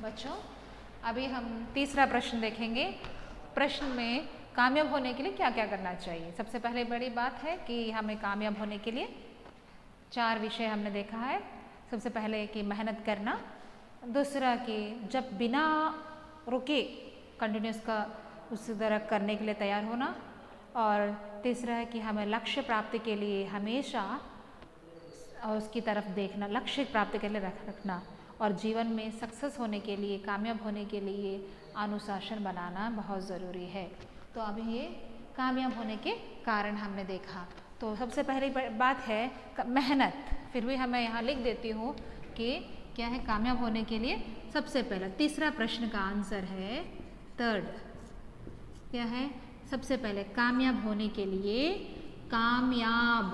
बच्चों अभी हम तीसरा प्रश्न देखेंगे। प्रश्न में कामयाब होने के लिए क्या क्या करना चाहिए। सबसे पहले बड़ी बात है कि हमें कामयाब होने के लिए 4 विषय हमने देखा है। सबसे पहले कि मेहनत करना, दूसरा कि जब बिना रुके कंटिन्यूस का उस तरह करने के लिए तैयार होना, और तीसरा है कि हमें लक्ष्य प्राप्ति के लिए हमेशा उसकी तरफ देखना, लक्ष्य प्राप्ति के लिए रखना, और जीवन में सक्सेस होने के लिए, कामयाब होने के लिए अनुशासन बनाना बहुत ज़रूरी है। तो अभी ये कामयाब होने के कारण हमने देखा। तो सबसे पहली बात है मेहनत। फिर भी हमें यहाँ लिख देती हूँ कि क्या है कामयाब होने के लिए। सबसे पहला तीसरा प्रश्न का आंसर है थर्ड। क्या है? सबसे पहले कामयाब होने के लिए, कामयाब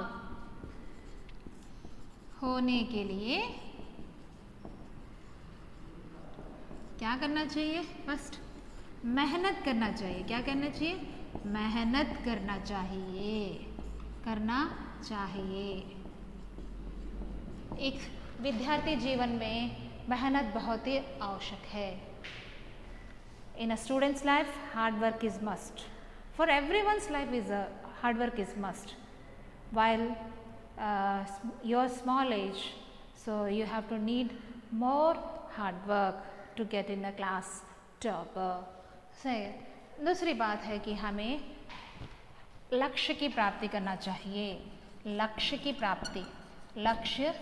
होने के लिए क्या करना चाहिए? फर्स्ट मेहनत करना चाहिए। क्या करना चाहिए? मेहनत करना चाहिए, करना चाहिए। एक विद्यार्थी जीवन में मेहनत बहुत ही आवश्यक है। In a student's life, hard work is must. For everyone's life is a hard work is must. While your small age, so you have to need more hard work to get in a class topper. दूसरी बात है कि हमें लक्ष्य की प्राप्ति करना चाहिए। लक्ष्य की प्राप्ति, लक्ष्य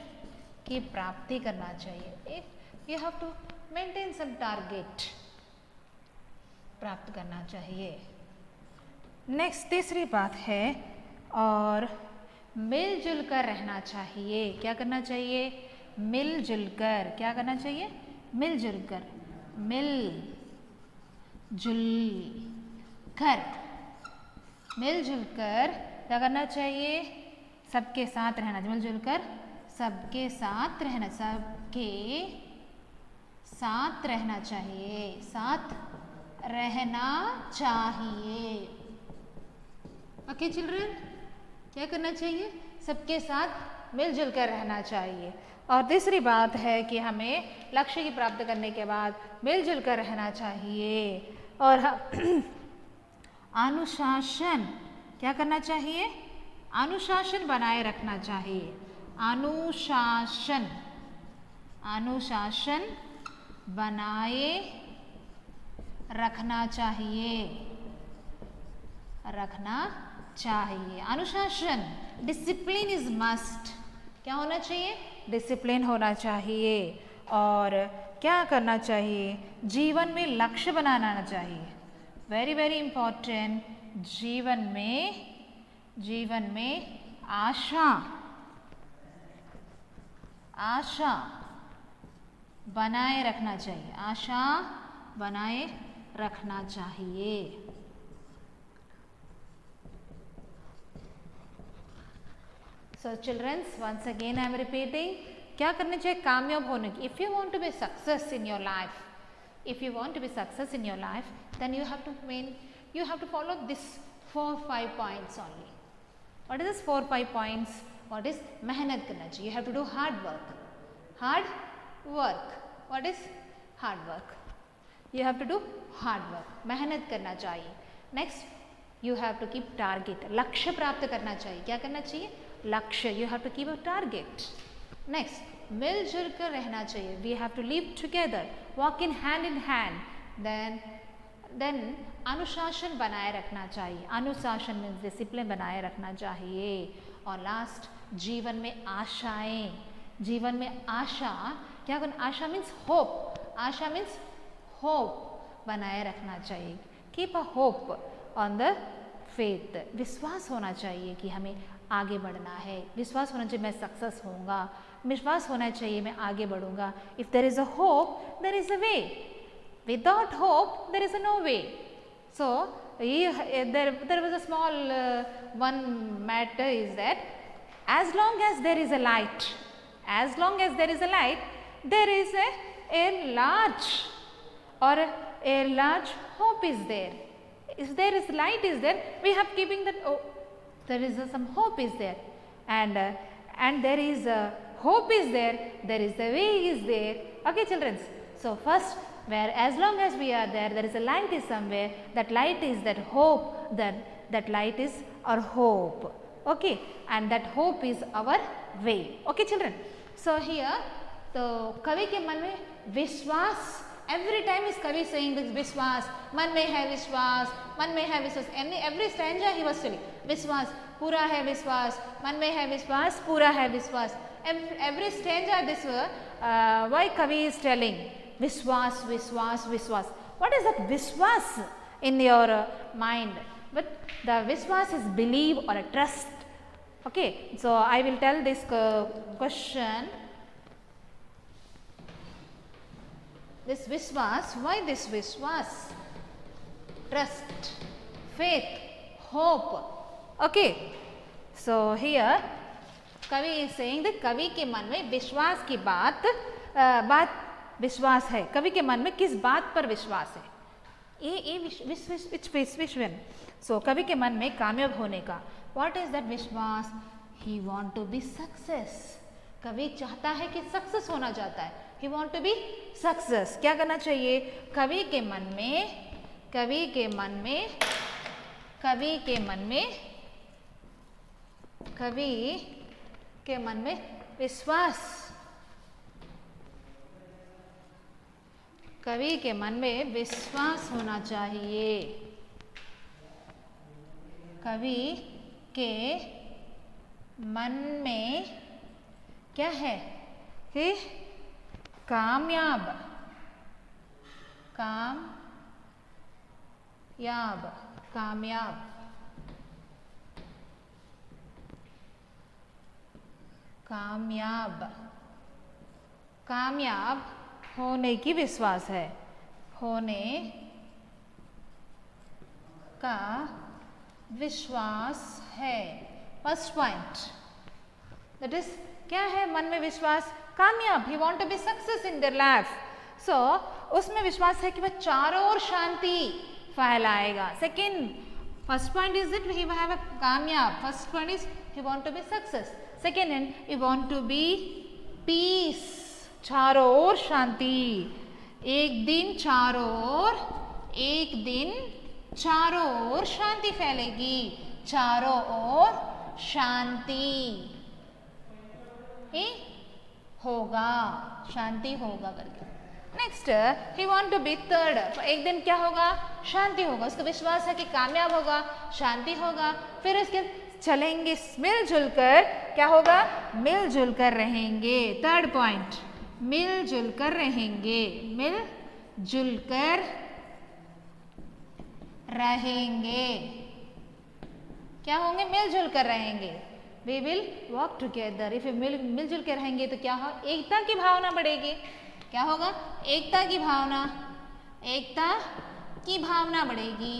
की प्राप्ति करना चाहिए। You have to maintain some target, प्राप्त करना चाहिए। नेक्स्ट तीसरी बात है और मिलजुल कर रहना चाहिए। क्या करना चाहिए? मिलजुल कर। क्या करना चाहिए? मिलजुल कर। मिलजुल कर, मिलजुल कर क्या करना चाहिए? सबके साथ रहना। मिलजुल कर सबके साथ रहना, सबके साथ रहना चाहिए, साथ रहना चाहिए। ओके चिल्ड्रन, क्या करना चाहिए? सबके साथ मिलजुल कर रहना चाहिए। और तीसरी बात है कि हमें लक्ष्य की प्राप्ति करने के बाद मिलजुल कर रहना चाहिए। और अनुशासन, क्या करना चाहिए? अनुशासन बनाए रखना चाहिए। अनुशासन, अनुशासन बनाए रखना चाहिए, रखना चाहिए। अनुशासन, डिसिप्लिन इज मस्ट। क्या होना चाहिए? डिसिप्लिन होना चाहिए। और क्या करना चाहिए? जीवन में लक्ष्य बनाना चाहिए। Very very important. जीवन में आशा, आशा बनाए रखना चाहिए, आशा बनाए रखना चाहिए। So children, once again I am repeating, क्या करना चाहिए कामयाब होने की? If you want to be success in your life, if you want to be success in your life, then you have to follow this 4-5 points only. What is this 4-5 points? What is? मेहनत करना चाहिए. You have to do hard work. Hard work. What is hard work? You have to do hard work. मेहनत करना चाहिए. Next, you have to keep target. लक्ष्य प्राप्त करना चाहिए. क्या करना चाहिए? लक्ष्य. You have to keep a target. Next, मिलजुल कर रहना चाहिए. We have to live together, walk in hand. Then अनुशासन बनाए रखना चाहिए. अनुशासन में डिसिप्लिन बनाए रखना चाहिए. और लास्ट, जीवन में आशाएं. जीवन में आशा, क्या करना? आशा मीन्स होप. आशा मीन्स होप बनाए रखना चाहिए. Keep a hope on the faith. विश्वास होना चाहिए कि हमें आगे बढ़ना है. विश्वास होना चाहिए मैं सक्सेस होऊंगा. विश्वास होना चाहिए मैं आगे बढ़ूंगा. If there is a hope, there is a way. Without hope there is a no way. So there was a small one matter is that as long as there is a light, as long as there is a light, there is a large hope is there. If there is light is there, we have keeping that, oh, there is some hope is there, and there is a hope is there, there is a way is there. Okay children, so first where as long as we are there, there is a light is somewhere, that light is that hope, that light is our hope, okay, and that hope is our way, okay children. So here तो कवि के मन में विश्वास, every time is कवि saying this विश्वास, मन में है विश्वास, मन में है विश्वास, every stanza he was telling विश्वास, पूरा है विश्वास, मन में है विश्वास, पूरा है विश्वास, every stanza this why कवि is telling विश्वास विश्वास विश्वास. What is that विश्वास in your mind? But the विश्वास is believe or a trust, okay. So I will tell this question. This Vishwas, why this Vishwas? Trust, faith, hope. Okay. So here कवि is saying that कवि के मन में विश्वास की बात विश्वास है. कवि के मन में किस बात पर विश्वास है? विश्वन. So कवि के मन में कामयाब होने का. What is that विश्वास? He want to be success. कवि चाहता है कि सक्सेस होना चाहता है. He want to be success. क्या करना चाहिए? कवि के मन में विश्वास. कवि के मन में विश्वास होना चाहिए. कवि के मन में क्या है कि कामयाब होने की विश्वास है. होने का विश्वास है. फर्स्ट पॉइंट दैट इज क्या है मन में विश्वास? कामयाब. He want to be success in their life. So उसमें विश्वास है कि वह चारों ओर शांति फैलाएगा. Second first point is it he have a कामयाब. First point is he want to be success. Second and he want to be peace. चारों ओर शांति. एक दिन चारों ओर शांति फैलेगी. चारों ओर शांति होगा, शांति होगा करके. Next he want to be third. एक दिन क्या होगा? शांति होगा. उसको विश्वास है कि कामयाब होगा, शांति होगा. फिर उसके चलेंगे मिलजुल कर. क्या होगा? मिलजुल कर रहेंगे. थर्ड पॉइंट मिलजुल कर रहेंगे. क्या होंगे? मिलजुल कर रहेंगे. We will walk together. If मिलजुल के रहेंगे तो क्या हो? एकता की भावना बढ़ेगी. क्या होगा? एकता की भावना बढ़ेगी.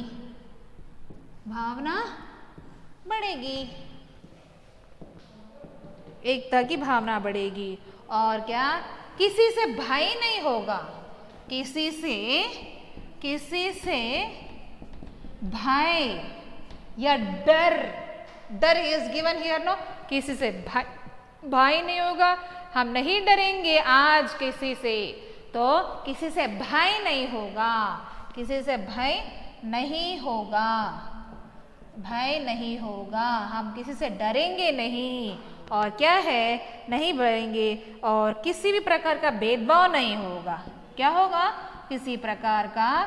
एकता की भावना बढ़ेगी. और क्या? किसी से भय नहीं होगा. किसी से भय या डर इज गिवन हियर. नो, किसी से भय नहीं होगा. हम नहीं डरेंगे आज किसी से. तो किसी से भय नहीं होगा. हम किसी से डरेंगे नहीं. और क्या है? नहीं डरेंगे. और किसी भी प्रकार का भेदभाव नहीं होगा. क्या होगा? किसी प्रकार का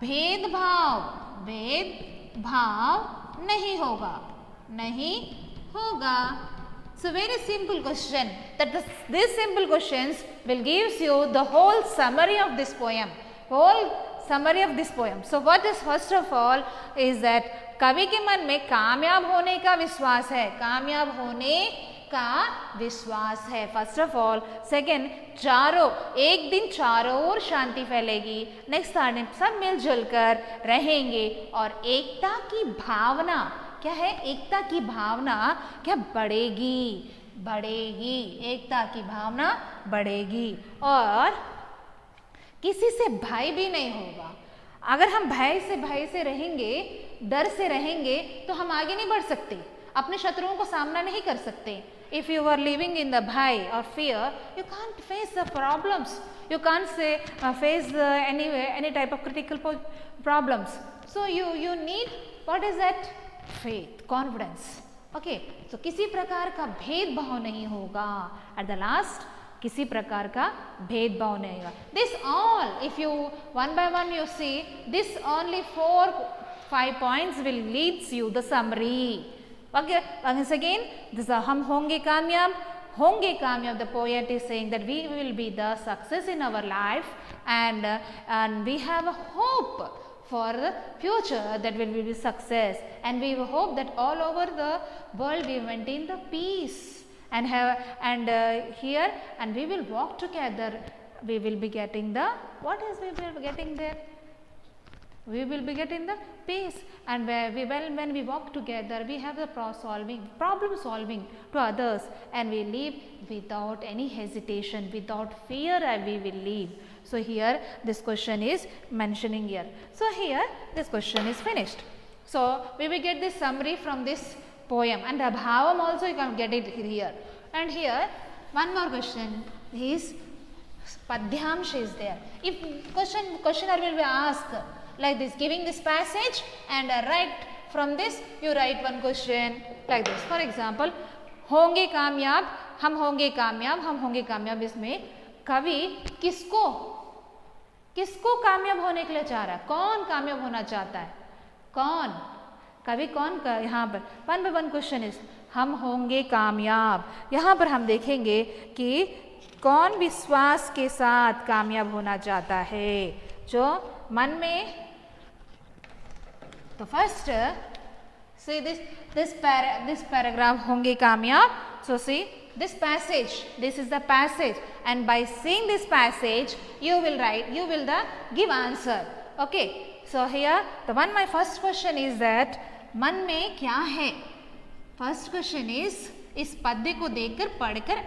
भेदभाव नहीं होगा. So very simple question. These simple questions will gives you the whole summary of this poem. So what is first of all is that कवि के मन में कामयाब होने का विश्वास है. First of all. सेकेंड, एक दिन चारों ओर शांति फैलेगी. नेक्स्ट सब मिलजुल कर रहेंगे. और एकता की भावना क्या है? एकता की भावना क्या? बढ़ेगी. एकता की भावना बढ़ेगी. और किसी से भय भी नहीं होगा. अगर हम भय से रहेंगे, डर से रहेंगे तो हम आगे नहीं बढ़ सकते. अपने शत्रुओं को सामना नहीं कर सकते. If you are living in the bhai or fear, you can't face the problems. You can't face any type of critical problems. So you need, what is that? Faith, confidence. Okay. So किसी प्रकार का भेदभाव नहीं होगा. At the last, किसी प्रकार का भेदभाव नहीं होगा. This all, if you one by one you see, this only 4-5 points will leads you the summary. Okay, once again, this is हम होंगे कामयाब. The poet is saying that we will be the success in our life, and we have a hope for the future that will be success, and we hope that all over the world we maintain the peace and here, and we will walk together. We will be getting the, what is we will be getting there? We will be getting the peace, and when we walk together, we have the problem solving to others, and we live without any hesitation, without fear, and we will live. So here this question is mentioning here. So here this question is finished. So we will get this summary from this poem, and the bhavam also you can get it here. And here one more question is Padhyamsh is there. If questioner will be asked like this, giving this passage, and write from this, you write one question like this. For example, होंगे कामयाब, हम होंगे कामयाब. इसमें कवि किसको कामयाब होने के लिए चाह रहा है? कौन कामयाब होना चाहता है? कौन कवि कौन का? यहाँ पर one by one question is हम होंगे कामयाब. यहाँ पर हम देखेंगे कि कौन विश्वास के साथ कामयाब होना चाहता है, जो मन में. तो फर्स्ट see this paragraph होंगे कामयाब. So see this passage, this is the passage, and by seeing this passage you will give answer. Okay, so here my first question is that मन में क्या है? First question is, इस पद्य को देखकर पढ़कर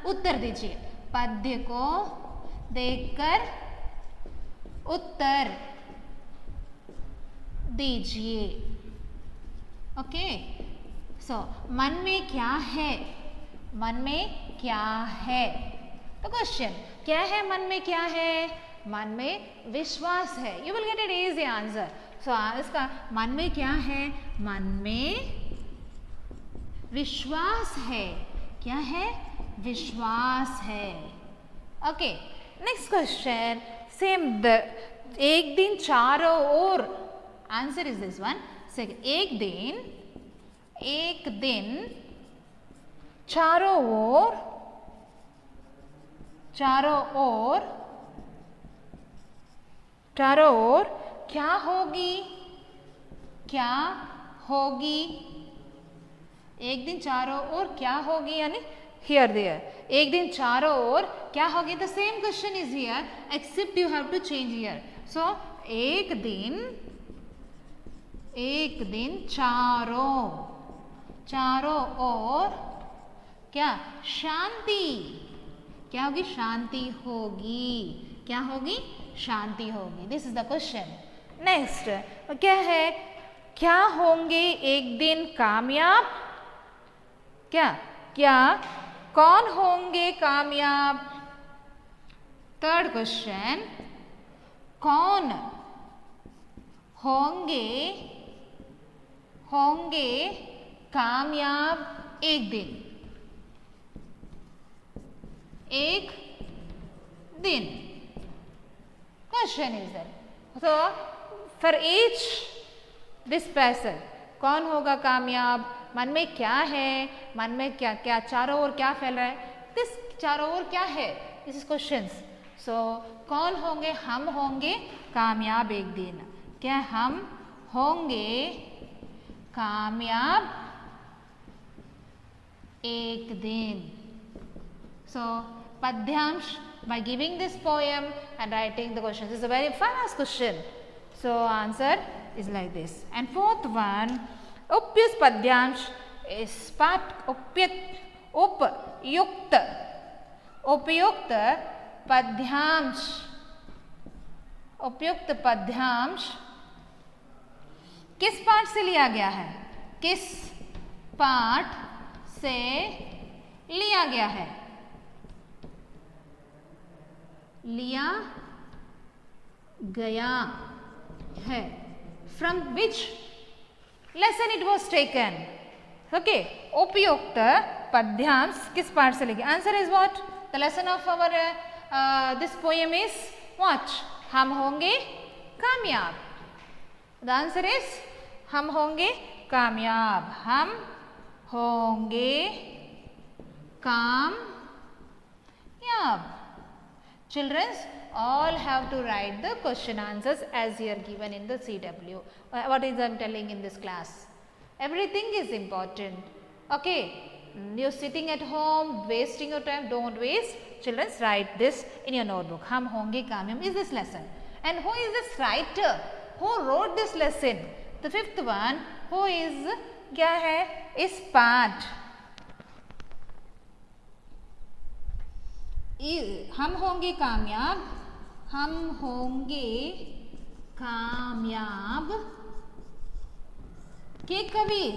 उत्तर दीजिए. पद्य को देखकर उत्तर दीजिए. ओके, सो मन में क्या है? मन में क्या है? तो क्वेश्चन क्या है? मन में क्या है? मन में विश्वास है. You will get it easy answer. So इसका मन में क्या है? मन में विश्वास है. क्या है? विश्वास है. Okay, next question same. एक दिन चारों ओर, आंसर इज दिस वन. एक दिन चारों ओर क्या होगी? एक दिन चारों ओर क्या होगी, यानी here there. एक दिन चारों ओर क्या होगी? The same question is here, except you have to change here. So एक दिन चारों ओर क्या? शांति. क्या होगी? शांति होगी. क्या होगी? शांति होगी. This is the question. Next क्या है? क्या होंगे एक दिन कामयाब? क्या कौन होंगे कामयाब? थर्ड क्वेश्चन, कौन होंगे कामयाब एक दिन? Question is there. So for each this person, कौन होगा कामयाब? मन में क्या है? मन में क्या चारों ओर क्या फैल रहा है? दिस चारों ओर क्या है? This is questions. सो कौन होंगे? हम होंगे कामयाब एक दिन. क्या हम होंगे कामयाब एक दिन? So Padhyamsh, by giving this poem and writing the questions, this is a very fast question. So answer is like this. And fourth one, Upyus Padhyamsh is उपयुक्त पद्यांश किस पाठ से लिया गया है? किस पाठ से लिया गया है, लिया गया है। From which lesson it was taken. Okay, उपयुक्त पद्यांश किस पाठ से लेके? Answer is what? The lesson of our this poem is what? हम होंगे कामयाब। द आंसर इज हम होंगे कामयाब। हम होंगे कामयाब। Children, all have to write the question answers as here given in the CW. What is I am telling in this class? Everything is important. Okay, you're sitting at home wasting your time. Don't waste. Children, write this in your notebook. हम होंगे कामयाब is this lesson. And who is this writer? Who wrote this lesson? The fifth one, who is क्या है इस पाठ? हम होंगे कामयाब, हम होंगे कामयाब के कवि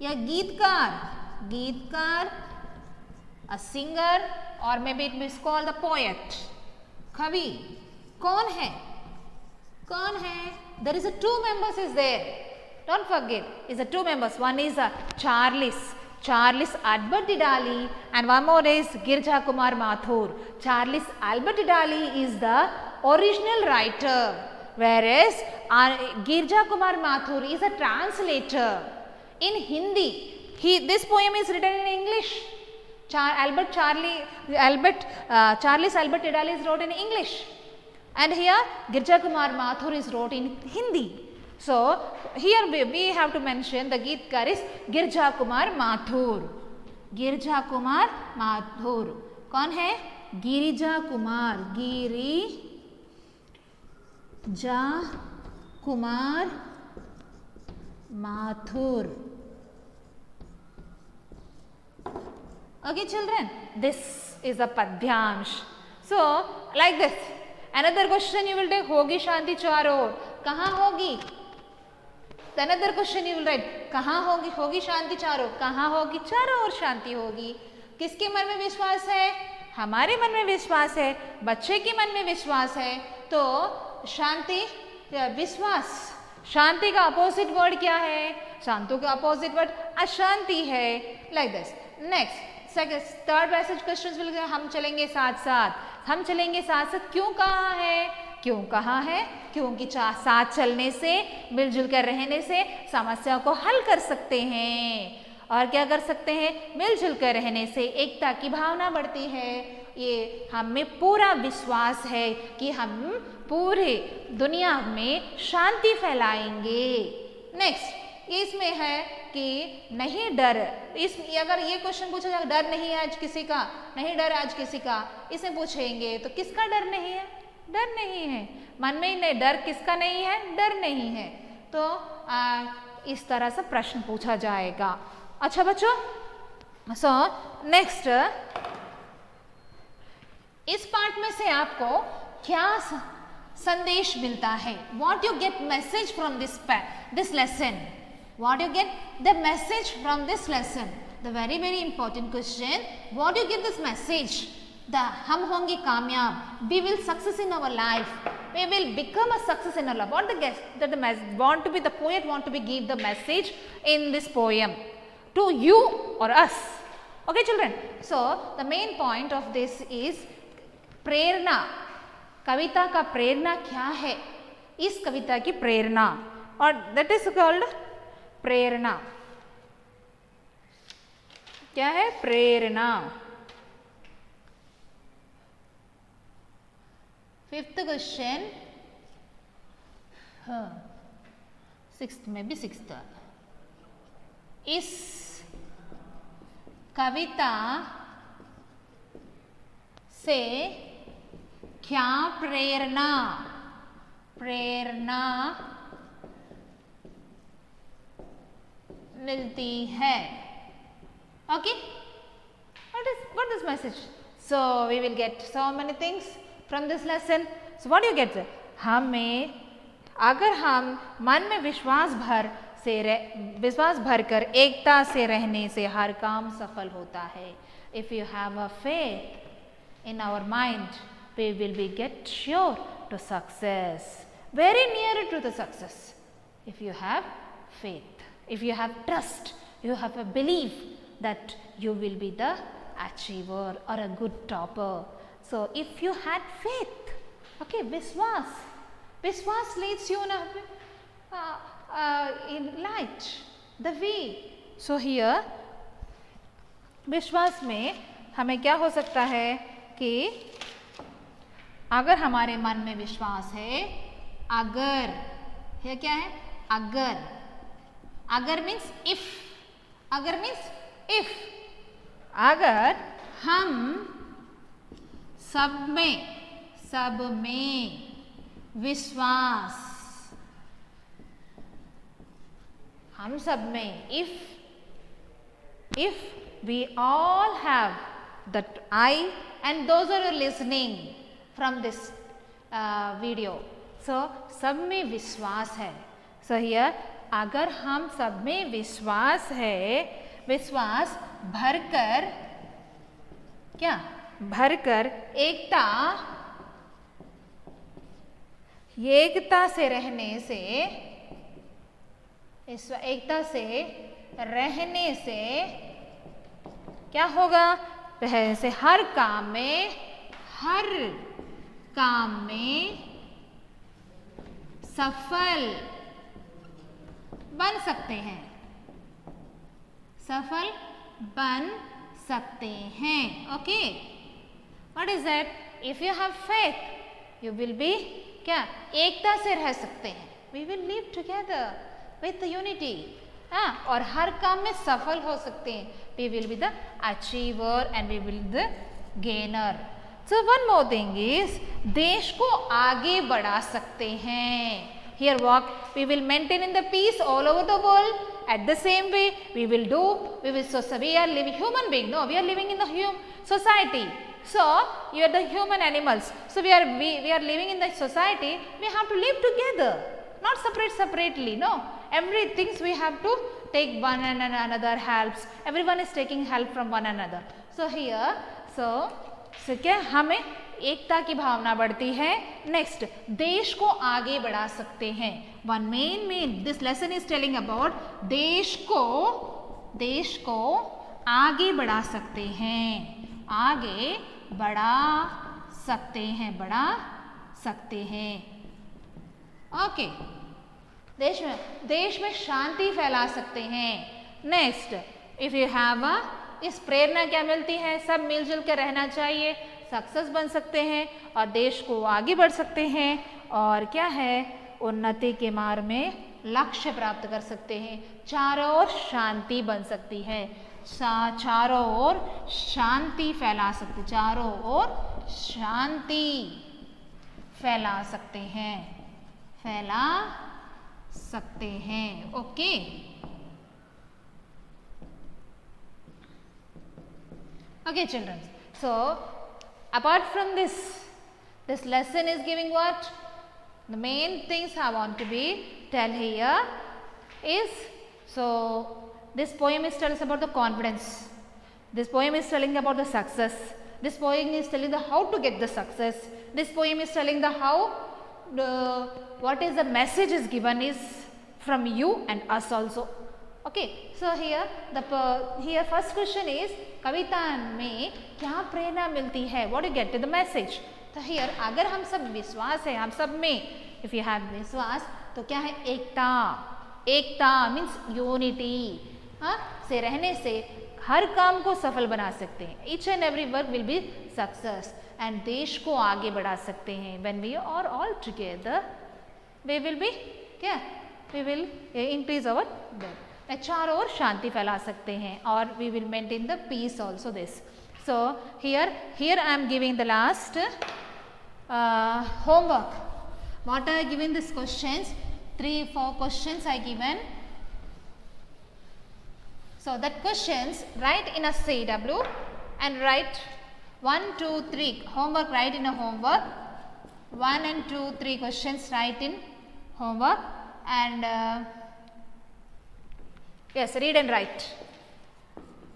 या गीतकार? गीतकार, a singer or maybe it is called the poet. कवि कौन है? कौन है? There is a two members is there. Don't forget, is a two members. One is a Charles Albert Dedali and one more is Girja Kumar Mathur. Charles Albert Dedali is the original writer, whereas Girja Kumar Mathur is a translator in Hindi. This poem is written in English. Charles Albert Dedali is wrote in English, and here Girja Kumar Mathur is wrote in Hindi. So here we have to mention the Geetkar is Girja Kumar Mathur. Girja Kumar Mathur कौन है? Girija Kumar, Girija Kumar Mathur. Okay children, this is a padyansh. So like this, another question you will take, होगी शांति चारों ओर, कहाँ होगी? Another question you will write, कहाँ होगी? होगी शांति चारों, कहाँ होगी? चारों ओर शांति होगी। किसके मन में विश्वास है? हमारे मन में विश्वास है, बच्चे के मन में विश्वास है। तो शांति, विश्वास, शांति का अपोजिट वर्ड क्या है? शांति का अपोजिट वर्ड अशांति है। Like this. Next third passage questions will, हम चलेंगे साथ साथ, हम चलेंगे साथ साथ। क्यों कहा है? क्यों कहा है? क्योंकि साथ चलने से, मिलजुल कर रहने से समस्या को हल कर सकते हैं। और क्या कर सकते हैं? मिलजुल कर रहने से एकता की भावना बढ़ती है। ये हमें पूरा विश्वास है कि हम पूरे दुनिया में शांति फैलाएंगे। नेक्स्ट इसमें है कि नहीं डर, इस अगर ये क्वेश्चन पूछा जाए डर नहीं है आज किसी का, नहीं डर आज किसी का, इसे पूछेंगे तो किसका डर नहीं है? डर नहीं है, मन में ही नहीं, डर किसका नहीं है? डर नहीं है। तो इस तरह से प्रश्न पूछा जाएगा। अच्छा बच्चों, सो नेक्स्ट, इस पार्ट में से आपको क्या संदेश मिलता है? What you get message from this lesson? What you get the message from this lesson? The very important question. What you get this message? The हम होंगे कामयाब. We will success in our life. We will become a success in our life. What the guest that the want to be the poet want to be give the message in this poem to you or us. Okay children. So the main point of this is प्रेरणा. कविता का प्रेरणा क्या है? इस कविता की प्रेरणा, और that is called प्रेरणा। क्या है? प्रेरणा। Fifth question, sixth में भी सिक्स्थ, इस कविता से क्या प्रेरणा मिलती है? Okay, what is message? So we will get so many things from this lesson. So what do you get? हमें, अगर हम मन में विश्वास भर विश्वास भरकर एकता से रहने से हर काम सफल होता है. If you have a faith in our mind, we will be get sure to success, very near to the success. If you have faith, if you have trust, you have a belief that you will be the achiever or a good topper. So if you had faith, okay, Vishwas leads you in light, the way. So here विश्वास में हमें क्या हो सकता है कि अगर हमारे मन में विश्वास है, अगर, ये क्या है, अगर मीन्स इफ, अगर मीन्स इफ, अगर हम सब में विश्वास, हम सब में, if we all have that, I and those who are listening from this video, so सब में विश्वास है. So here अगर हम सब में विश्वास है, विश्वास भरकर, क्या भरकर एकता से रहने से, इस एकता से रहने से क्या होगा, से हर काम में सफल बन सकते हैं, सफल बन सकते हैं. Okay, what is that? If you have faith, you will be, क्या, एकता से रह सकते हैं. We will live together with unity, और हर काम में सफल हो सकते हैं. We will be the achiever and we will the gainer. So one more thing is, देश को आगे बढ़ा सकते हैं. Here walk, we will maintain in the peace all over the world. At the same way, we will, so we are living human being. No, we are living in the society. So you are the human animals. So we are living in the society. We have to live together, not separately. No, everything we have to take one and another helps. Everyone is taking help from one another. So here, so क्या, हमें एकता की भावना बढ़ती है. Next, देश को आगे बढ़ा सकते हैं. One main this lesson is telling about देश को आगे बढ़ा सकते हैं, आगे बढ़ा सकते हैं. ओके, देश में शांति फैला सकते हैं. नेक्स्ट, इफ यू हैव इस प्रेरणा क्या मिलती है, सब मिलजुल कर रहना चाहिए, सक्सेस बन सकते हैं और देश को आगे बढ़ सकते हैं. और क्या है, उन्नति के मार्ग में लक्ष्य प्राप्त कर सकते हैं. चारों ओर शांति बन सकती है, चारों ओर शांति फैला सकते, चारों ओर शांति फैला सकते हैं. Okay, okay children, so apart from this lesson is giving what, the main things I want to be tell here is, so this poem is telling us about the confidence, this poem is telling about the success, this poem is telling the how to get the success, this poem is telling the how, what is the message is given is from you and us also. Okay, so here here first question is, कविता में क्या प्रेरणा मिलती है, what you get to the message. तो here अगर हम सब विश्वास है, हम सब में, if you have विश्वास, तो क्या है, एकता मीन्स यूनिटी, से रहने से हर काम को सफल बना सकते हैं. each and every work will be success and देश को आगे बढ़ा सकते हैं. when we are all together, we will be, क्या, we will increase our wealth. चारों ओर शांति फैला सकते हैं और we will maintain the peace also this. So here I am giving the last homework. What I given these questions, 3-4 questions I given. So that questions write in a CW and write 1, 2, 3 homework, write in a homework. 1 and 2, 3 questions write in homework, and Yes, read and write.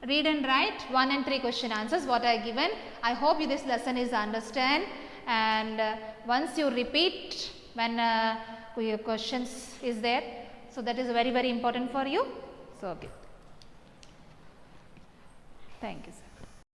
Read and write 1 and 3 question answers what I given. I hope this lesson is understand, and once you repeat when your questions is there, so that is very important for you. So okay. Thank you, sir.